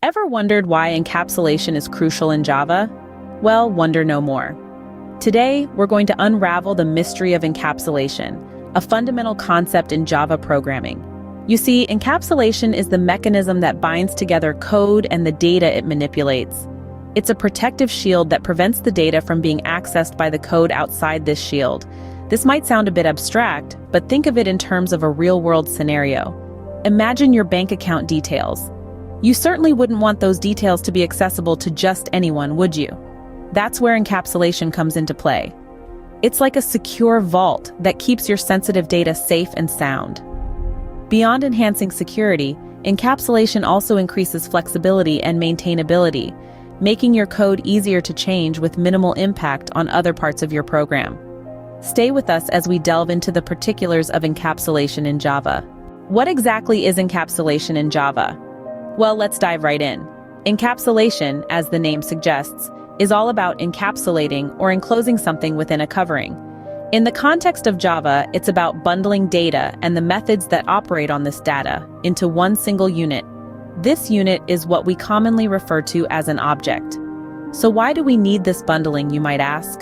Ever wondered why encapsulation is crucial in Java? Well, wonder no more. Today, we're going to unravel the mystery of encapsulation, a fundamental concept in Java programming. You see, encapsulation is the mechanism that binds together code and the data it manipulates. It's a protective shield that prevents the data from being accessed by the code outside this shield. This might sound a bit abstract, but think of it in terms of a real-world scenario. Imagine your bank account details. You certainly wouldn't want those details to be accessible to just anyone, would you? That's where encapsulation comes into play. It's like a secure vault that keeps your sensitive data safe and sound. Beyond enhancing security, encapsulation also increases flexibility and maintainability, making your code easier to change with minimal impact on other parts of your program. Stay with us as we delve into the particulars of encapsulation in Java. What exactly is encapsulation in Java? Well, let's dive right in. Encapsulation, as the name suggests, is all about encapsulating or enclosing something within a covering. In the context of Java, it's about bundling data and the methods that operate on this data into one single unit. This unit is what we commonly refer to as an object. So why do we need this bundling, you might ask?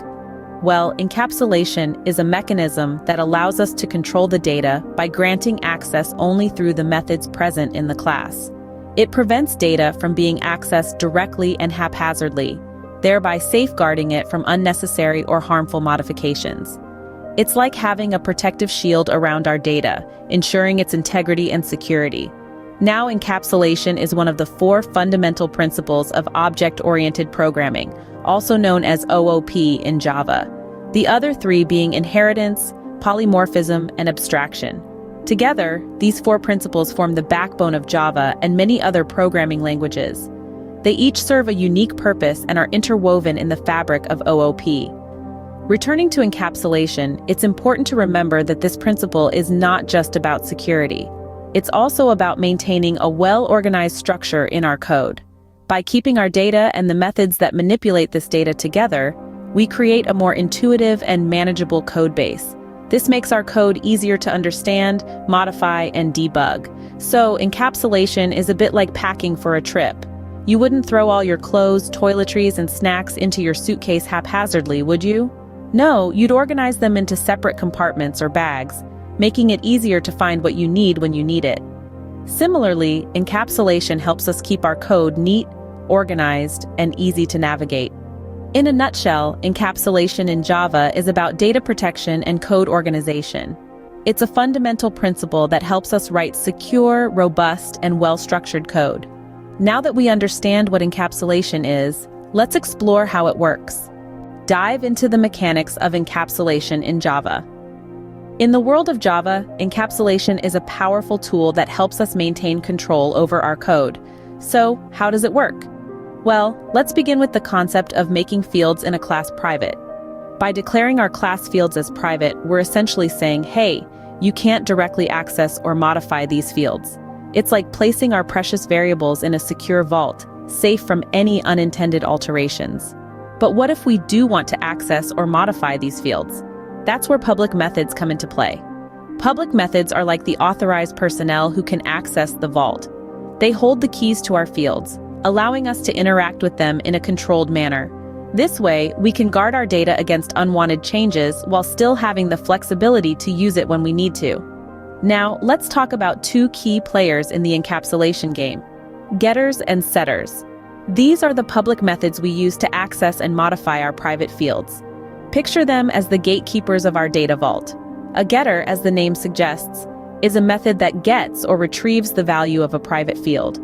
Well, encapsulation is a mechanism that allows us to control the data by granting access only through the methods present in the class. It prevents data from being accessed directly and haphazardly, thereby safeguarding it from unnecessary or harmful modifications. It's like having a protective shield around our data, ensuring its integrity and security. Now, encapsulation is one of the 4 fundamental principles of object-oriented programming, also known as OOP in Java. The other 3 being inheritance, polymorphism, and abstraction. Together, these 4 principles form the backbone of Java and many other programming languages. They each serve a unique purpose and are interwoven in the fabric of OOP. Returning to encapsulation, it's important to remember that this principle is not just about security. It's also about maintaining a well-organized structure in our code. By keeping our data and the methods that manipulate this data together, we create a more intuitive and manageable code base. This makes our code easier to understand, modify, and debug. So, encapsulation is a bit like packing for a trip. You wouldn't throw all your clothes, toiletries, and snacks into your suitcase haphazardly, would you? No, you'd organize them into separate compartments or bags, making it easier to find what you need when you need it. Similarly, encapsulation helps us keep our code neat, organized, and easy to navigate. In a nutshell, encapsulation in Java is about data protection and code organization. It's a fundamental principle that helps us write secure, robust, and well-structured code. Now that we understand what encapsulation is, let's explore how it works. Dive into the mechanics of encapsulation in Java. In the world of Java, encapsulation is a powerful tool that helps us maintain control over our code. So, how does it work? Well, let's begin with the concept of making fields in a class private. By declaring our class fields as private, we're essentially saying, hey, you can't directly access or modify these fields. It's like placing our precious variables in a secure vault, safe from any unintended alterations. But what if we do want to access or modify these fields? That's where public methods come into play. Public methods are like the authorized personnel who can access the vault. They hold the keys to our fields, allowing us to interact with them in a controlled manner. This way, we can guard our data against unwanted changes while still having the flexibility to use it when we need to. Now, let's talk about 2 key players in the encapsulation game: getters and setters. These are the public methods we use to access and modify our private fields. Picture them as the gatekeepers of our data vault. A getter, as the name suggests, is a method that gets or retrieves the value of a private field.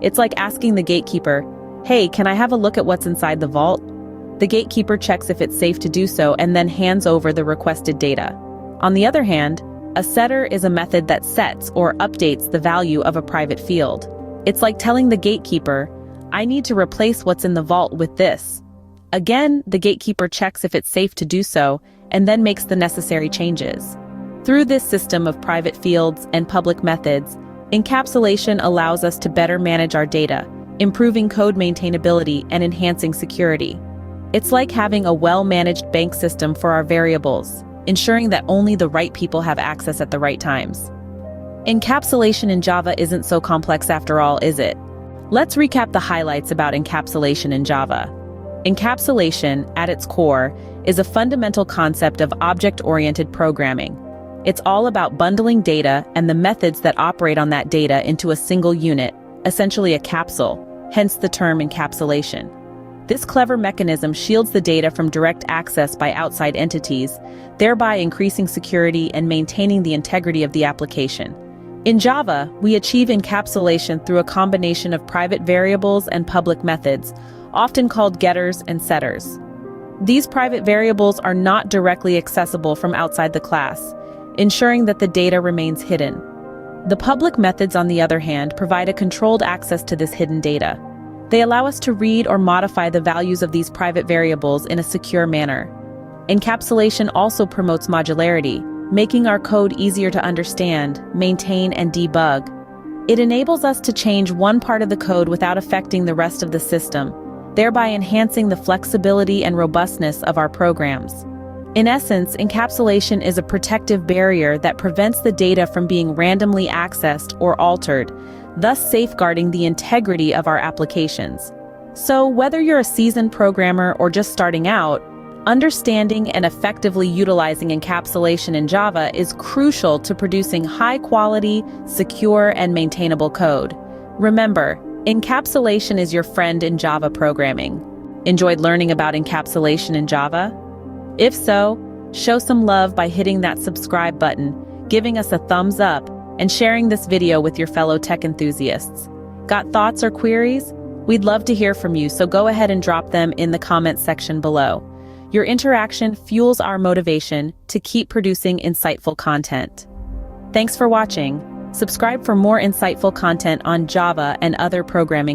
It's like asking the gatekeeper, hey, can I have a look at what's inside the vault? The gatekeeper checks if it's safe to do so and then hands over the requested data. On the other hand, a setter is a method that sets or updates the value of a private field. It's like telling the gatekeeper, I need to replace what's in the vault with this. Again, the gatekeeper checks if it's safe to do so and then makes the necessary changes. Through this system of private fields and public methods, encapsulation allows us to better manage our data, improving code maintainability and enhancing security. It's like having a well-managed bank system for our variables, ensuring that only the right people have access at the right times. Encapsulation in Java isn't so complex after all, is it? Let's recap the highlights about encapsulation in Java. Encapsulation, at its core, is a fundamental concept of object-oriented programming. It's all about bundling data and the methods that operate on that data into a single unit, essentially a capsule, hence the term encapsulation. This clever mechanism shields the data from direct access by outside entities, thereby increasing security and maintaining the integrity of the application. In Java, we achieve encapsulation through a combination of private variables and public methods, often called getters and setters. These private variables are not directly accessible from outside the class, ensuring that the data remains hidden. The public methods, on the other hand, provide a controlled access to this hidden data. They allow us to read or modify the values of these private variables in a secure manner. Encapsulation also promotes modularity, making our code easier to understand, maintain, and debug. It enables us to change one part of the code without affecting the rest of the system, thereby enhancing the flexibility and robustness of our programs. In essence, encapsulation is a protective barrier that prevents the data from being randomly accessed or altered, thus safeguarding the integrity of our applications. So, whether you're a seasoned programmer or just starting out, understanding and effectively utilizing encapsulation in Java is crucial to producing high-quality, secure, and maintainable code. Remember, encapsulation is your friend in Java programming. Enjoyed learning about encapsulation in Java? If so, show some love by hitting that subscribe button, giving us a thumbs up, and sharing this video with your fellow tech enthusiasts. Got thoughts or queries? We'd love to hear from you, so go ahead and drop them in the comments section below. Your interaction fuels our motivation to keep producing insightful content. Thanks for watching. Subscribe for more insightful content on Java and other programming